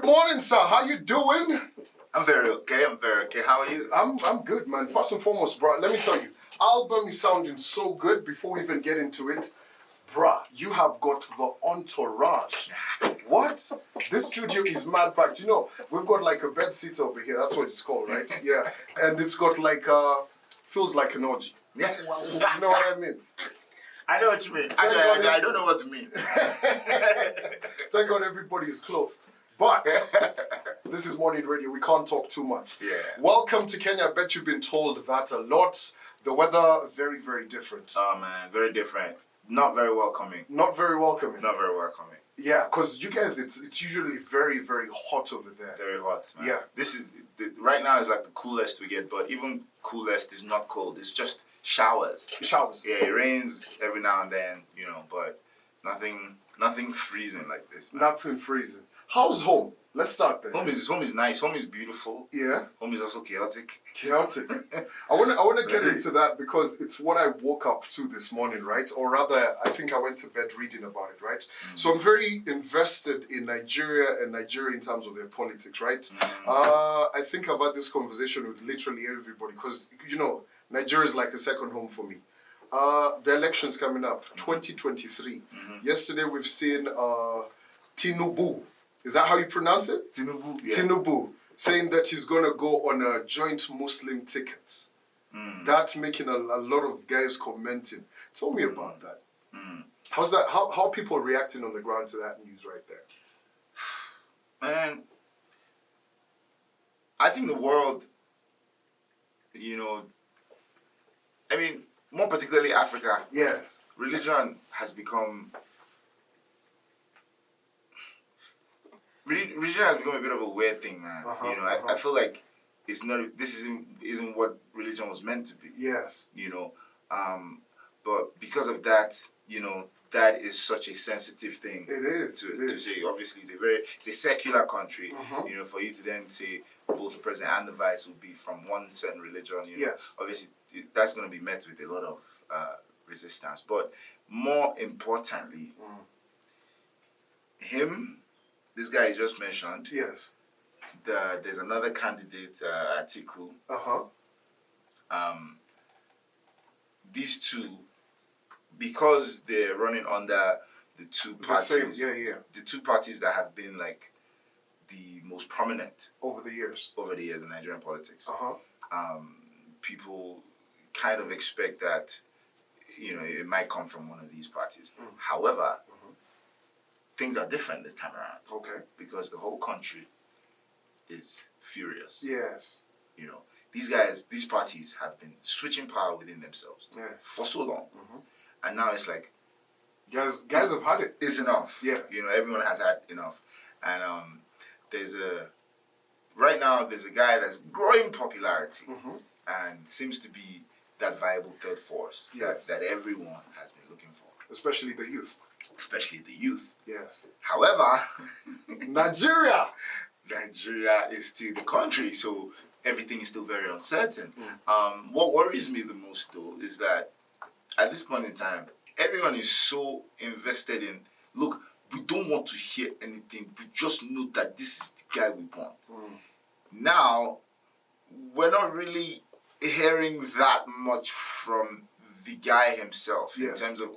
Good morning, sir. How you doing? I'm very okay. How are you? I'm good, man. First and foremost, bro, let me tell you, album is sounding so good. Before we even get into it, bruh, you have got the entourage. What? This studio is mad packed. You know, we've got like a bed seat over here. That's what it's called, right? Yeah. And it's got like feels like an orgy. Yeah. You know what I mean? I know what you mean. Actually, I don't know what you mean. Thank God everybody is clothed. But this is morning radio. We can't talk too much. Yeah. Welcome to Kenya. I bet you've been told that a lot. The weather, very, very different. Oh, man. Very different. Not very welcoming. Not very welcoming. Not very welcoming. Yeah, because you guys, it's usually very, very hot over there. Very hot, man. Yeah. Right now is like the coolest we get, but even coolest is not cold. It's just showers. Showers. Yeah, it rains every now and then, you know, but nothing freezing like this, man. Nothing freezing. How's home? Let's start there. Home is nice. Home is beautiful. Yeah. Home is also chaotic. Chaotic. I wanna get into that because it's what I woke up to this morning, right? Or rather, I think I went to bed reading about it, right? Mm-hmm. So I'm very invested in Nigeria and Nigeria in terms of their politics, right? Mm-hmm. I think I've had this conversation with literally everybody because, you know, Nigeria is like a second home for me. The election's coming up, 2023. Mm-hmm. Yesterday we've seen Tinubu. Is that how you pronounce it? Tinubu. Yeah. Tinubu saying that he's going to go on a joint Muslim ticket. That making a lot of guys commenting. Tell me about that. How's that? How are people reacting on the ground to that news right there? Man, I think the world, you know, I mean, more particularly Africa. Yes. Religion has become... Religion has become a bit of a weird thing, man. You know, I feel like it's not. This isn't what religion was meant to be. Yes. You know, but because of that, you know, that is such a sensitive thing. It is. To say. Obviously, it's a secular country. You know, for you to then say both the president and the vice will be from one certain religion. You know, yes. Obviously, that's going to be met with a lot of resistance. But more importantly, this guy you just mentioned. Yes. There's another candidate, Atiku. These two, because they're running under the two parties. The two parties that have been like the most prominent over the years in Nigerian politics. People kind of expect that, you know, it might come from one of these parties. However, things are different this time around. Okay. Because the whole country is furious. Yes. You know, these parties have been switching power within themselves for so long. And now it's like... Guys have had it. It's enough. Yeah. You know, everyone has had enough. And right now, there's a guy that's growing popularity and seems to be that viable third force that everyone has been looking for. Especially the youth. Yes. However, Nigeria is still the country, so everything is still very uncertain. What worries me the most, though, is that at this point in time, everyone is so invested in, look, we don't want to hear anything. We just know that this is the guy we want. Now, we're not really hearing that much from the guy himself in terms of,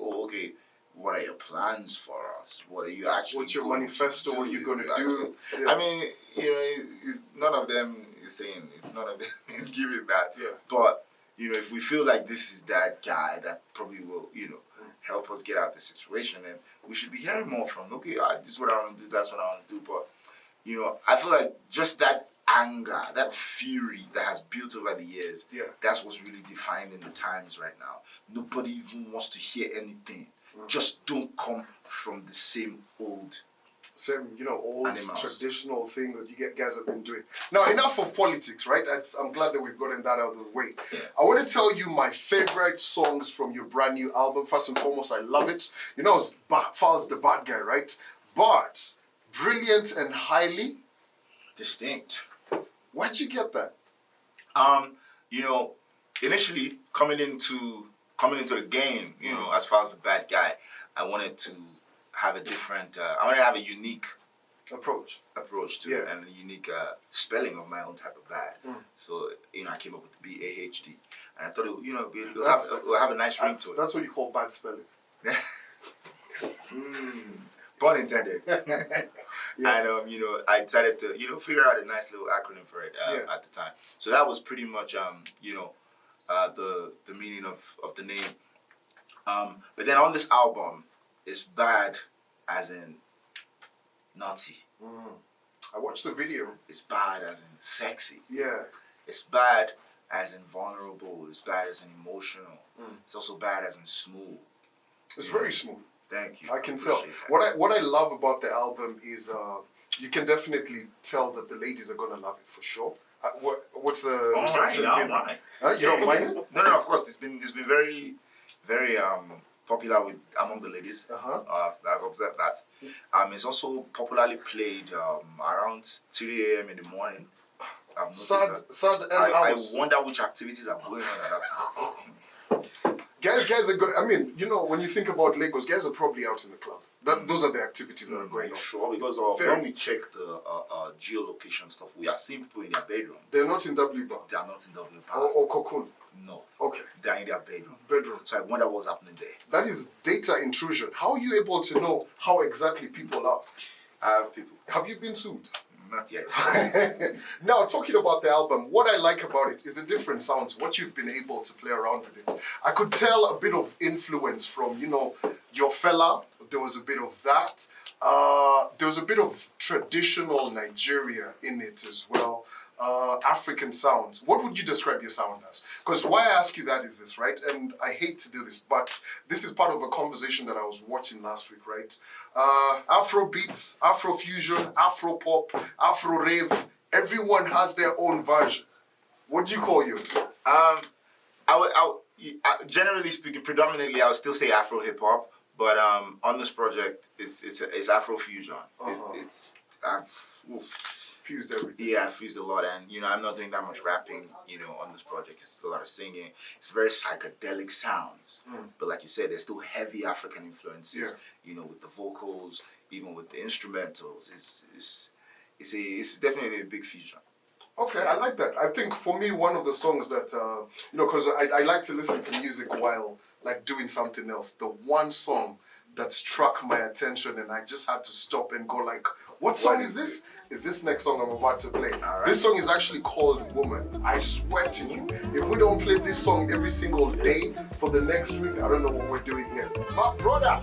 what are your plans for us? What are you actually What's your manifesto? What are you going to do? Yeah. I mean, you know, none of them is saying, none of them is giving that. Yeah. But, you know, if we feel like this is that guy that probably will, you know, help us get out of the situation, then we should be hearing more from, this is what I want to do, that's what I want to do. But, you know, I feel like just that anger, that fury that has built over the years, that's what's really defining the times right now. Nobody even wants to hear anything. Just don't come from the same old animals. Traditional thing that you guys have been doing. Now, enough of politics, right? I'm glad that we've gotten that out of the way. Yeah. I want to tell you my favorite songs from your brand new album. First and foremost, I love it. You know, Falz the bad guy, right? But brilliant and highly distinct. Where'd you get that? You know, initially coming into the game, you know, as far as the bad guy, I wanted to have a different, I wanted to have a unique approach to it and a unique spelling of my own type of bad. So, I came up with BAHD. And I thought it will have a nice ring to it. That's what you call bad spelling. Pun intended. And, I decided to, figure out a nice little acronym for it at the time. So that was pretty much, the meaning of the name. But then on this album, it's bad as in naughty. I watched the video. It's bad as in sexy. Yeah. It's bad as in vulnerable. It's bad as in emotional. It's also bad as in smooth. It's very smooth. Thank you. I can tell. What I love about the album is you can definitely tell that the ladies are gonna love it for sure. What's the reception? All right. You don't mind it? No, of course. It's been very, very popular among the ladies. I've observed that. It's also popularly played around 3 a.m. in the morning. I've noticed that. I wonder which activities are going on at that time. Guys are good. I mean, when you think about Lagos, guys are probably out in the club. Those are the activities that are going on. Sure, because when we check the geolocation stuff, we are seeing people in their bedroom. They're not in W Bar. They are not in W Bar. Or Cocoon. No. Okay. They are in their bedroom. Bedroom. So I wonder what's happening there. That is data intrusion. How are you able to know how exactly people are? Have you been sued? Not yet. Now, talking about the album, what I like about it is the different sounds, what you've been able to play around with it. I could tell a bit of influence from, your fella. There was a bit of that. There was a bit of traditional Nigeria in it as well. African sounds. What would you describe your sound as? Because why I ask you that is this, right? And I hate to do this, but this is part of a conversation that I was watching last week, right? Afro beats, Afro fusion, Afro pop, Afro rave. Everyone has their own version. What do you call yours? Generally speaking, predominantly, I would still say Afro hip hop. But on this project, it's Afro fusion. Fused everything. Yeah, I fused a lot, and I'm not doing that much rapping, on this project. It's a lot of singing. It's very psychedelic sounds, but like you said, there's still heavy African influences. With the vocals, even with the instrumentals. It's definitely a big fusion. Okay, I like that. I think for me, one of the songs that because I like to listen to music while doing something else. The one song that struck my attention, and I just had to stop and go what song is this? Is this next song I'm about to play? Right. This song is actually called Woman. I swear to you, if we don't play this song every single day for the next week, I don't know what we're doing here. My brother,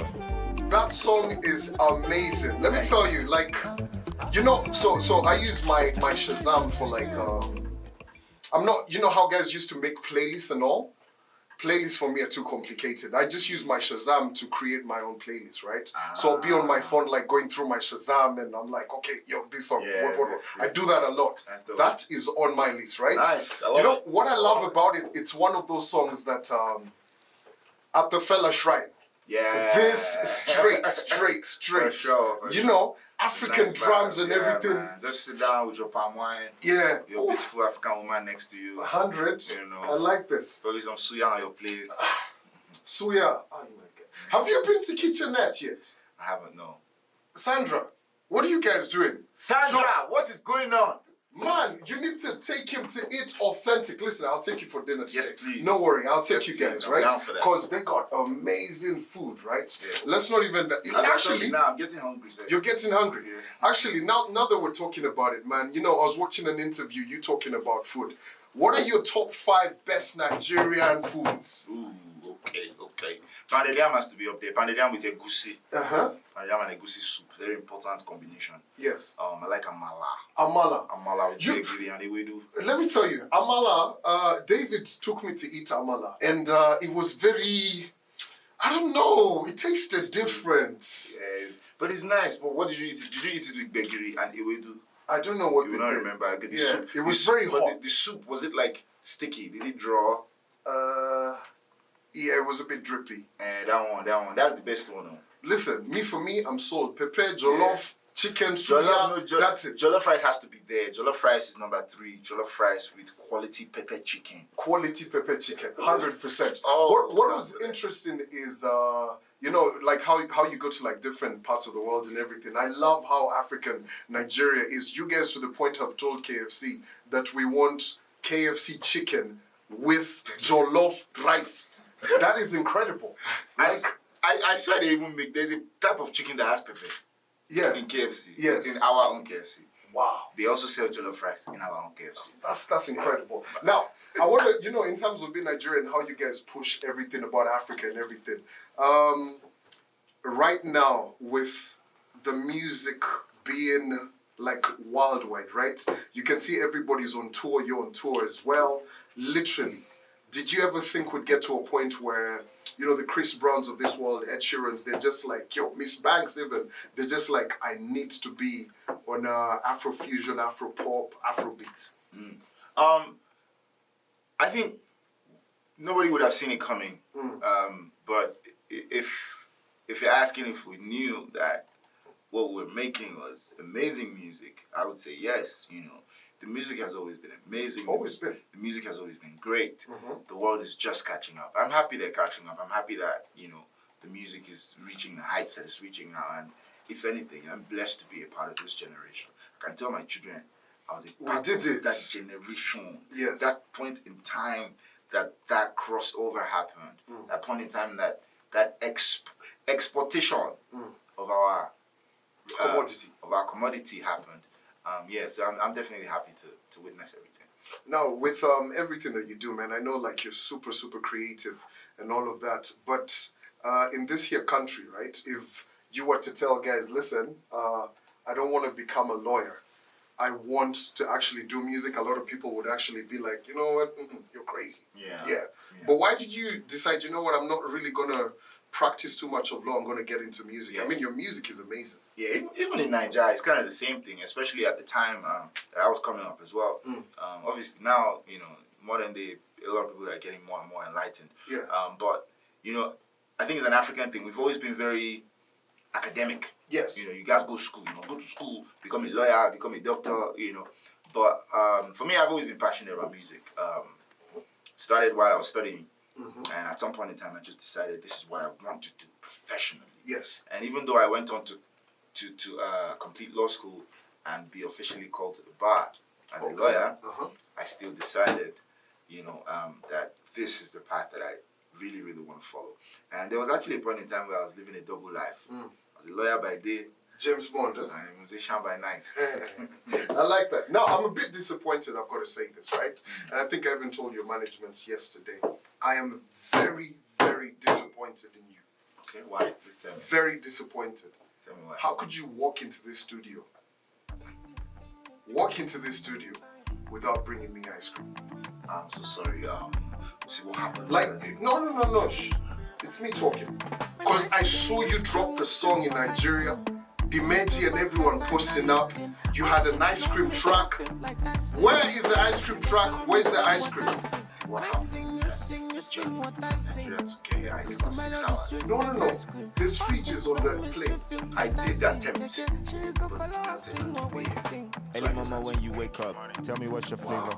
that song is amazing. Let me tell you, so I use my Shazam for I'm not, how guys used to make playlists and all? Playlists for me are too complicated. I just use my Shazam to create my own playlist, right? So I'll be on my phone, going through my Shazam, and I'm like, okay, this song, what. I do that a lot. That is on my list, right? Nice. I love it. What I love about it, it's one of those songs that at the fella shrine. Yeah. This straight. For sure. African nice drums and everything. Man. Just sit down with your palm wine. Yeah. Your beautiful African woman next to you. 100. I like this. Probably some suya on your plate. Suya. Oh my God. Have you been to Kitchenette yet? I haven't, no. Sandra, what are you guys doing? Sandra, what is going on? Man, you need to take him to eat authentic. Listen, I'll take you for dinner today. Yes, please. No worry, I'll take you guys, right? Because they got amazing food, right? Yeah. Let's not even... Actually, now I'm getting hungry. Sir. You're getting hungry. Yeah. Actually, now that we're talking about it, man, I was watching an interview, you talking about food. What are your top 5 best Nigerian foods? Ooh, okay. Pounded yam has to be up there. Pounded yam with egusi. Pounded yam and egusi soup. Very important combination. Yes. I like amala. Amala with jegiri and ewedu. Let me tell you, amala, David took me to eat amala. And it was very, I don't know, it tasted different. Yes. But it's nice. But what did you eat? Did you eat it with jegiri and ewedu? I don't know what you will not remember. The soup. It was very hot. The soup, was it sticky? Did it draw? Yeah, it was a bit drippy. That one. That's the best one. Listen, for me, I'm sold. Pepper, jollof, chicken, Jollof, suya, that's it. Jollof rice has to be there. Jollof rice is number 3. Jollof rice with quality pepper chicken. Quality pepper chicken, 100%. Oh, what was interesting is, you know, like how you go to like different parts of the world and everything. I love how African Nigeria is. You guys to the point have told KFC that we want KFC chicken with jollof rice. That is incredible. I swear they even make, there's a type of chicken that has pepper. Yeah. In KFC. Yes. In our own KFC. Wow. They also sell jollof rice in our own KFC. That's incredible. Now, I wonder, you know, in terms of being Nigerian, how you guys push everything about Africa and everything. Right now, with the music being like worldwide, right? You can see everybody's on tour, you're on tour as well. Literally. Did you ever think we'd get to a point where, you know, the Chris Browns of this world, Ed Sheerans, they're just like, yo, Miss Banks even, they're just like, I need to be on Afro-fusion, Afro-pop, Afro-beat. I think nobody would have seen it coming. But if you're asking if we knew that what we're making was amazing music, I would say yes. You know, the music has always been amazing. Always been. The music has always been great. The world is just catching up. I'm happy they're catching up. I'm happy that, you know, the music is reaching the heights that it's reaching now. And if anything, I'm blessed to be a part of this generation. I can tell my children I was a part of that generation. Yes. That point in time that crossover happened. That point in time that exportation of our commodity happened. So I'm definitely happy to witness everything. Now, with everything that you do, man, I know like you're super, super creative and all of that. But in this here country, right, if you were to tell guys, listen, I don't want to become a lawyer. I want to actually do music. A lot of people would actually be like, you know what, you're crazy. Yeah. But why did you decide, you know what, I'm not really going to practice too much of law, I'm going to get into music? I mean, your music is amazing. Yeah, even in Nigeria, it's kind of the same thing, especially at the time that I was coming up as well. Obviously now, you know, modern day, a lot of people are getting more and more enlightened. But, you know, I think it's an African thing. We've always been very academic. Yes. You know, you guys go to school, you know, go to school, become a lawyer, become a doctor, you know. But for me, I've always been passionate about music. Started while I was studying. And at some point in time, I just decided this is what I want to do professionally. Yes. And even though I went on to complete law school and be officially called to the bar as a lawyer, I still decided, you know, that this is the path that I really, really want to follow. And there was actually a point in time where I was living a double life. I was a lawyer by day, James Bond, and a musician by night. I like that. Now, I'm a bit disappointed, I've got to say this, right? And I think I even told your management yesterday. I am very, very disappointed in you. Okay, why? Please tell me. Very disappointed. Tell me why. How could you walk into this studio? Walk into this studio without bringing me ice cream? I'm so sorry. We'll see what happens. Like, no. Shh. It's me talking. Because I saw you drop the song in Nigeria. Dimeji and everyone posting up. You had an ice cream truck. Where is the ice cream truck? Where's the ice cream? What happened? Nigeria's okay. I did for 6 hours. No. There's fridges on the plane. I did attempt. But nothing on the way. Early mama, when you wake up, tell me what's your flavor.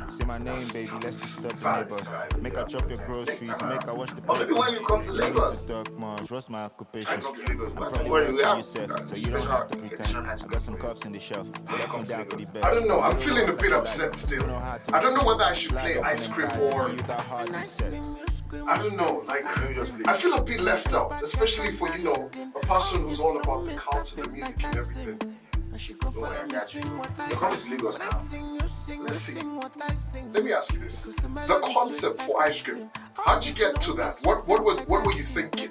Say my name, baby, let's disturb the neighbors. Make her chop your groceries, make her wash the Or maybe when you come to Lagos. What's my occupation? I come to Lagos, but Probably don't worry, we worse than have yourself, so you don't have to pretend. I got some cuffs in the shelf, so let me down to the bed. I don't know. I'm feeling a bit upset still. I don't know whether I should play ice cream or... I don't know, like, I feel a bit left out, especially for, you know, a person who's all about the culture, the music and everything. Don't worry, I got you. You're coming to Lagos now. Let's see. Let me ask you this. The concept for ice cream, how'd you get to that? What were you thinking?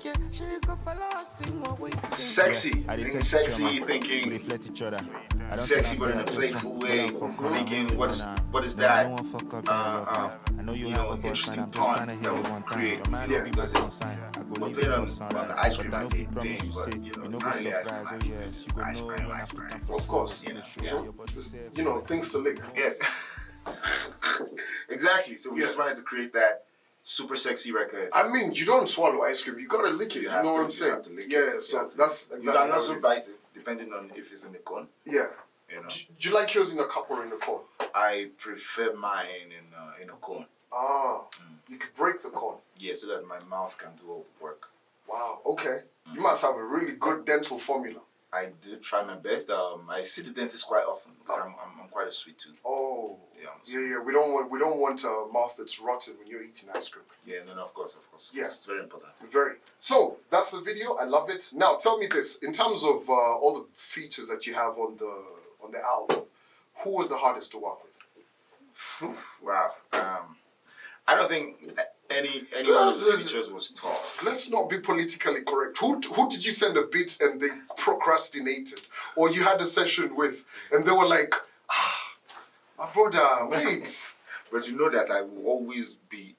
Sexy. Thinking sexy, thinking sexy but in a playful way. Thinking, what is that? You know, interesting pun that will create. Because it's we're playing on the ice cream thing, but you know, it's not really ice cream. Of course. You know, things to lick. Yes. Exactly. So we just wanted to create that super sexy record. I mean, you don't swallow ice cream. You gotta lick it. You know what I'm saying? Yeah. So that's exactly. You can also bite it. depending on if it's in the cone. Yeah. You know, Do you like yours in a cup or in a cone? I prefer mine in a cone. Ah, you could break the cone. Yeah, so that my mouth can do all the work. Wow, okay. You must have a really good dental formula. I do try my best. I see the dentist quite often because I'm quite a sweet tooth. Oh, Yeah, yeah. We don't want a mouth that's rotten when you're eating ice cream. Yeah, no, of course. Yeah. It's very important. Very. So that's the video. I love it. Now tell me this: in terms of all the features that you have on the album, who was the hardest to work with? Wow. I don't think any one of the features was tough. Let's not be politically correct. Who did you send a beat and they procrastinated, or you had a session with and they were like, my brother, wait. But you know that I will always be.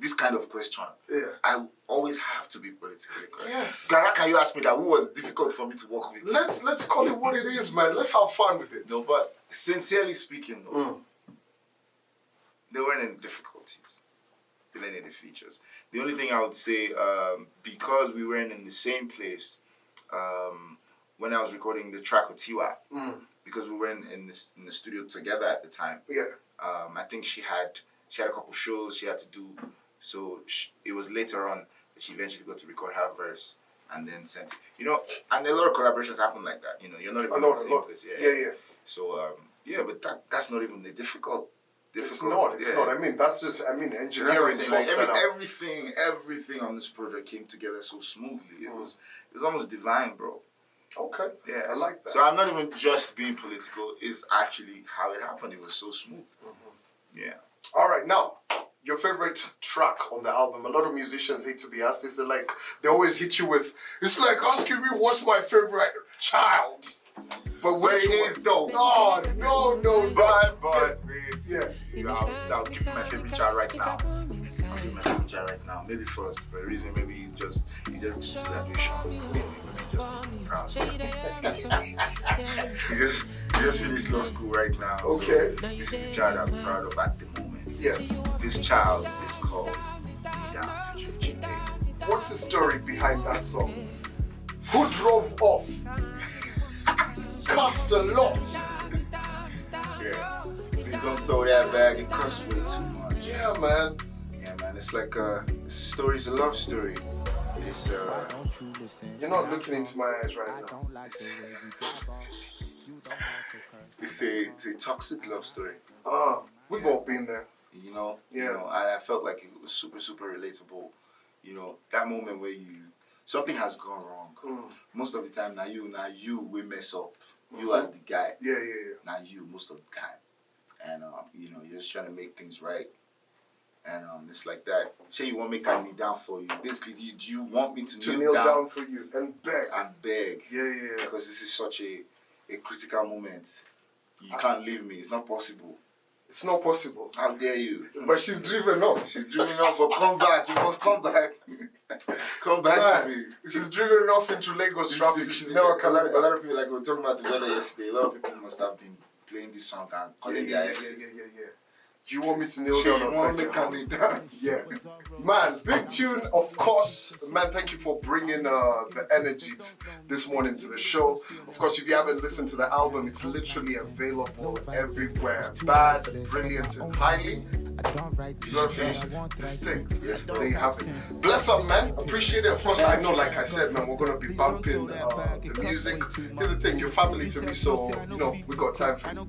This kind of question. Yeah. I will always have to be politically correct. Yes. How can you ask me that? Who was difficult for me to work with? Let's call it what it is, man. Let's have fun with it. No, but sincerely speaking, though, there weren't any difficulties with any of the features. The only thing I would say, because we weren't in the same place when I was recording the track with Tiwa, because we weren't in the studio together at the time. Yeah. I think she had a couple shows she had to do, so it was later on that she eventually got to record her verse and then sent. You know, and a lot of collaborations happen like that. You know, you're not even in the same place. Yeah. So but that's not even the difficult. It's not. I mean, engineering sorts that out. Everything on this project came together so smoothly. It was almost divine, bro. Okay. Yeah, I like that. So I'm not even just being political. It's actually how it happened. It was so smooth. Yeah. All right, now your favorite track on the album. A lot of musicians hate to be asked this. They always hit you with. It's like asking me what's my favorite child. But which it is though. No. But yeah. You know, I'll give my favorite child right now. I'll give my favorite child right now. Maybe for a reason. Maybe he just did graduation. Maybe just proud. He just finished law school right now. Okay. So this is the child I'm proud of at the moment. Yes. This child is called Down featuring Chao. What's the story behind that song? Who drove off? Cost a lot. Yeah. Please don't throw that bag. It costs way too much. Yeah, man. Yeah, man. It's like it's a love story. It's You're not looking into my eyes right now. It's a toxic love story. We've all been there. You know. Yeah. You know, I felt like it was super, super relatable. You know, that moment where something has gone wrong. Most of the time, now you will mess up. You as the guy. Yeah. Now you most of the time. And you know, you're just trying to make things right. And it's like that. Say you want me to kneel down for you. Basically, do you want me to kneel down for you and beg? And beg. Yeah. Because this is such a critical moment. You can't leave me. It's not possible. It's not possible. How dare you? But she's driven off. She's driven off, but come back. You must come back. Come back to me. She's driven off into Lagos traffic. She's never coming back. A lot of people, like we were talking about the weather yesterday, a lot of people must have been playing this song and calling their exes. Yeah. You want me to kneel down outside your house? Yeah. Man, big tune, of course. Man, thank you for bringing the energy this morning to the show. Of course, if you haven't listened to the album, it's literally available everywhere. Bad, brilliant, and highly. You gotta finish it. Distinct. Yes, there you have it. Bless up, man. Appreciate it. Of course, I know, like I said, man, we're gonna be bumping the music. Here's the thing, you're family to me, so, you know, we got time for you.